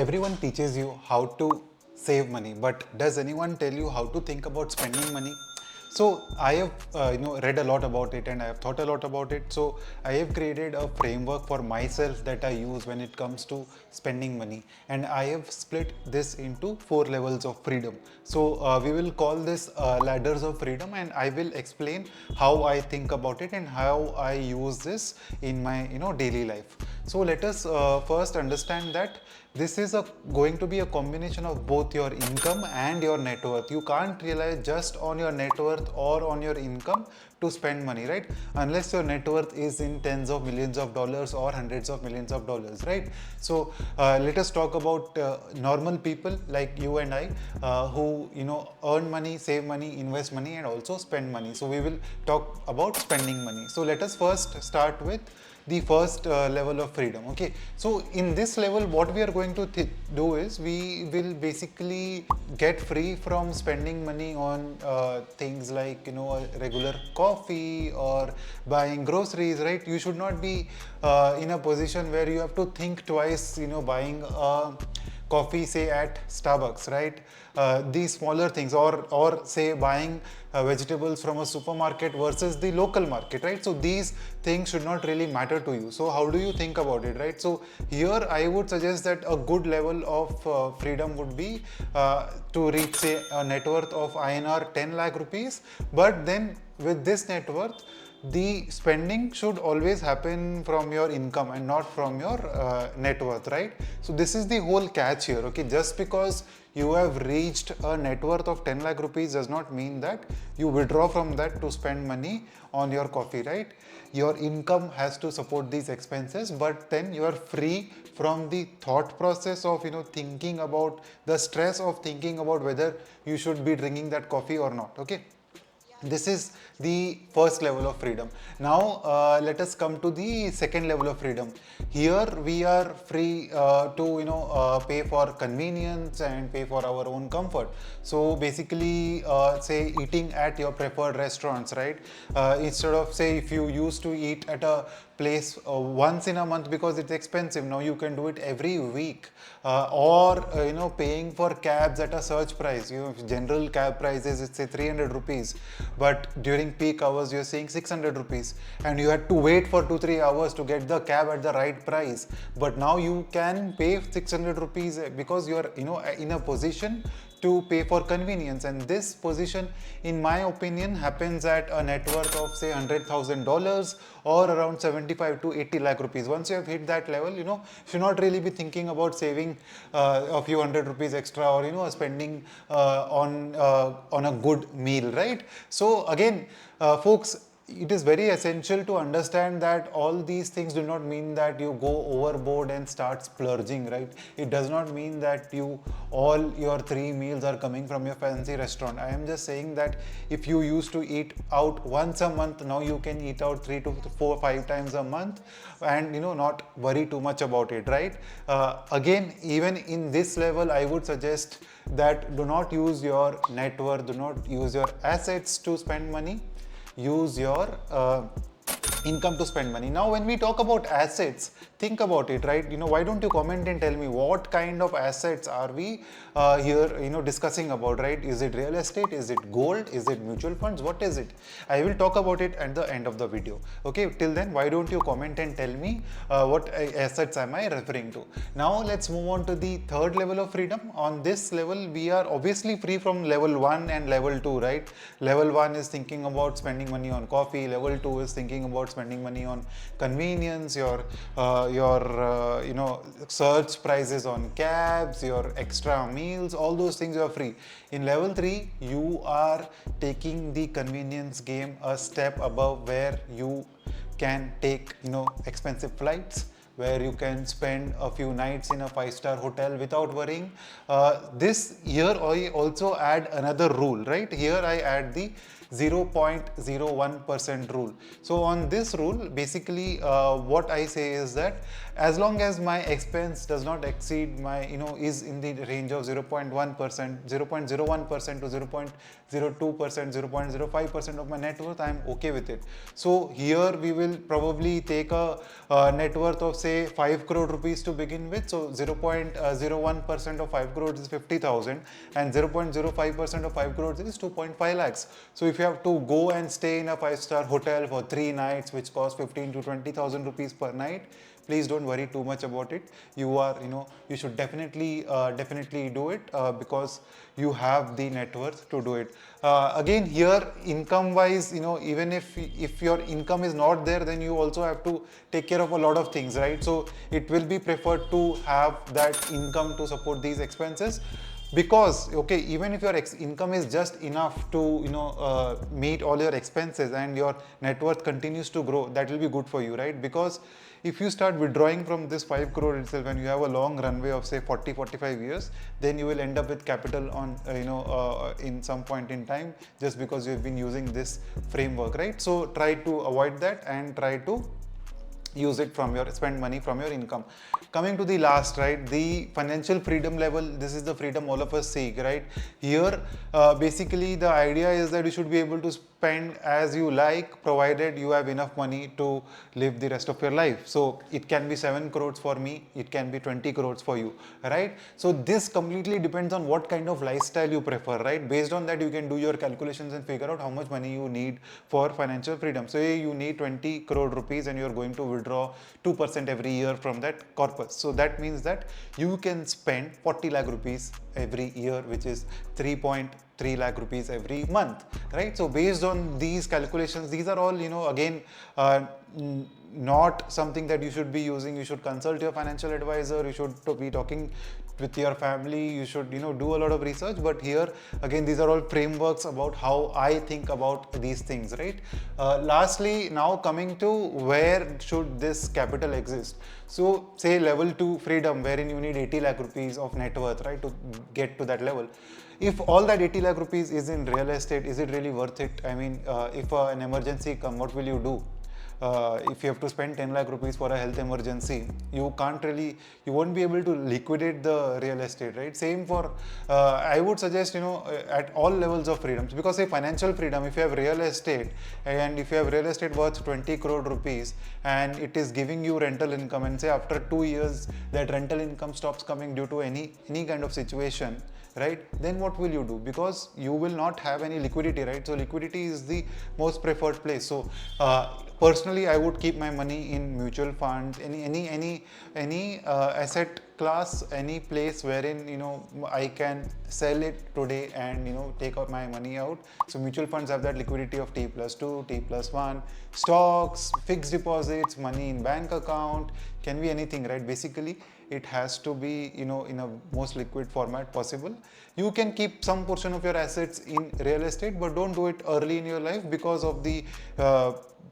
Everyone teaches you how to save money, but does anyone tell you how to think about spending money? So I have read a lot about it and I have thought a lot about it. So I have created a framework for myself that I use when it comes to spending money, and I have split this into 4 levels of freedom. So we will call this ladders of freedom, and I will explain how I think about it and how I use this in my daily life. So let us first understand that this is going to be a combination of both your income and your net worth. You can't rely just on your net worth or on your income to spend money, right? Unless your net worth is in tens of millions of dollars or hundreds of millions of dollars, right? So let us talk about normal people like you and I, who earn money, save money, invest money, and also spend money. So we will talk about spending money. So let us first start with the first level of freedom. Okay, so in this level what we are going to do is we will basically get free from spending money on things like a regular coffee or buying groceries, right? You should not be in a position where you have to think twice buying coffee, say at Starbucks, right? These smaller things, or say buying vegetables from a supermarket versus the local market, right? So these things should not really matter to you. So how do you think about it, right? So here I would suggest that a good level of freedom would be to reach, say, a net worth of INR 10 lakh rupees. But then with this net worth, the spending should always happen from your income and not from your net worth, right? So this is the whole catch here. Okay, just because you have reached a net worth of 10 lakh rupees does not mean that you withdraw from that to spend money on your coffee, right? Your income has to support these expenses, but then you are free from the thought process of thinking about the stress of thinking about whether you should be drinking that coffee or not. Okay, this is the first level of freedom. Now let us come to the second level of freedom. Here we are free to pay for convenience and pay for our own comfort. So basically say eating at your preferred restaurants, right? Instead of, say, if you used to eat at a place once in a month because it's expensive, now you can do it every week. Or paying for cabs at a surge price. General cab prices, it's say 300 rupees, but during peak hours you're saying 600 rupees, and you had to wait for 2-3 hours to get the cab at the right price. But now you can pay 600 rupees because you're in a position to pay for convenience, and this position, in my opinion, happens at a net worth of, say, $100,000 or around 75 to 80 lakh rupees. Once you have hit that level, you should not really be thinking about saving a few hundred rupees extra, or spending on a good meal, right? So again, folks, it is very essential to understand that all these things do not mean that you go overboard and start splurging, right? It does not mean that all your 3 meals are coming from your fancy restaurant. I am just saying that if you used to eat out once a month, now you can eat out 3 to 4, 5 times a month, and not worry too much about it, right? Again, even in this level, I would suggest that do not use your net worth, do not use your assets to spend money. Use your income to spend money. Now, when we talk about assets, think about it, right? Why don't you comment and tell me what kind of assets are we here discussing about, right? Is it real estate? Is it gold? Is it mutual funds? What is it? I will talk about it at the end of the video. Okay, till then, why don't you comment and tell me what assets am I referring to? Now let's move on to the third level of freedom. On this level, we are obviously free from level 1 and level 2, right? Level 1 is thinking about spending money on coffee. Level 2 is thinking about spending money on convenience, your search prices on cabs, your extra meals, all those things are free. In level 3, you are taking the convenience game a step above, where you can take expensive flights, where you can spend a few nights in a 5-star hotel without worrying. This year I also add another rule, right? Here I add the 0.01% rule. So on this rule, basically what I say is that as long as my expense does not exceed my, is in the range of 0.1%, 0.01% to 0.02%, 0.05% of my net worth, I am okay with it. So here we will probably take a net worth of say 5 crore rupees to begin with. So 0.01% of 5 crores is 50,000 and 0.05% of 5 crores is 2.5 lakhs. So if you have to go and stay in a 5-star hotel for 3 nights, which costs 15 to 20,000 rupees per night, please don't worry too much about it. You should definitely do it because you have the net worth to do it. Again, here income wise, even if your income is not there, then you also have to take care of a lot of things, right? So it will be preferred to have that income to support these expenses. Because okay, even if your income is just enough to meet all your expenses and your net worth continues to grow, that will be good for you, right? Because if you start withdrawing from this 5 crore itself and you have a long runway of say 40-45 years, then you will end up with capital on in some point in time, just because you have been using this framework, right? So try to avoid that and try to use it from your spend money from your income. Coming to the last, right, the financial freedom level. This is the freedom all of us seek, right? Here basically the idea is that you should be able to spend as you like, provided you have enough money to live the rest of your life. So it can be 7 crores for me, it can be 20 crores for you, right? So this completely depends on what kind of lifestyle you prefer, right? Based on that, you can do your calculations and figure out how much money you need for financial freedom. Say you need 20 crore rupees and you are going to withdraw 2% every year from that corpus. So that means that you can spend 40 lakh rupees every year, which is 3.3 lakh rupees every month, right? So based on these calculations, these are all, again, not something that you should be using. You should consult your financial advisor, you should be talking with your family, you should do a lot of research. But here again, these are all frameworks about how I think about these things, right? Lastly, now coming to where should this capital exist. So say level 2 freedom, wherein you need 80 lakh rupees of net worth, right, to get to that level. If all that 80 lakh rupees is in real estate, is it really worth it? I mean, if an emergency comes, what will you do? If you have to spend 10 lakh rupees for a health emergency, you won't be able to liquidate the real estate, right? Same for, I would suggest, at all levels of freedoms, because say financial freedom, if you have real estate and if you have real estate worth 20 crore rupees and it is giving you rental income, and say after 2 years that rental income stops coming due to any kind of situation, right, then what will you do? Because you will not have any liquidity, right? So liquidity is the most preferred place. So personally, I would keep my money in mutual funds, any asset class, any place wherein I can sell it today and take out my money out. So mutual funds have that liquidity of T+2, T+1, stocks, fixed deposits, money in bank account, can be anything, right? Basically it has to be in a most liquid format possible. You can keep some portion of your assets in real estate, but don't do it early in your life because of the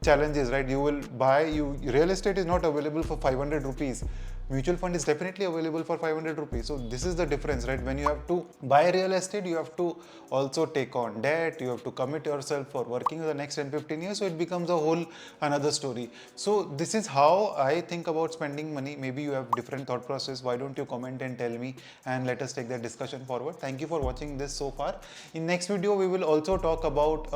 challenges, right? You will real estate is not available for 500 rupees. Mutual fund is definitely available for 500 rupees. So this is the difference, right? When you have to buy real estate, you have to also take on debt, you have to commit yourself for working for the next 10-15 years. So it becomes a whole another story. So this is how I think about spending money. Maybe you have different thought process. Why don't you comment and tell me, and let us take that discussion forward. Thank you for watching this so far. In next video, we will also talk about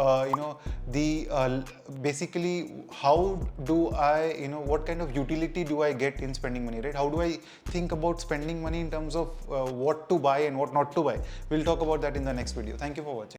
basically how do I what kind of utility do I get in spending money, right? How do I think about spending money in terms of what to buy and what not to buy? We'll talk about that in the next video. Thank you for watching.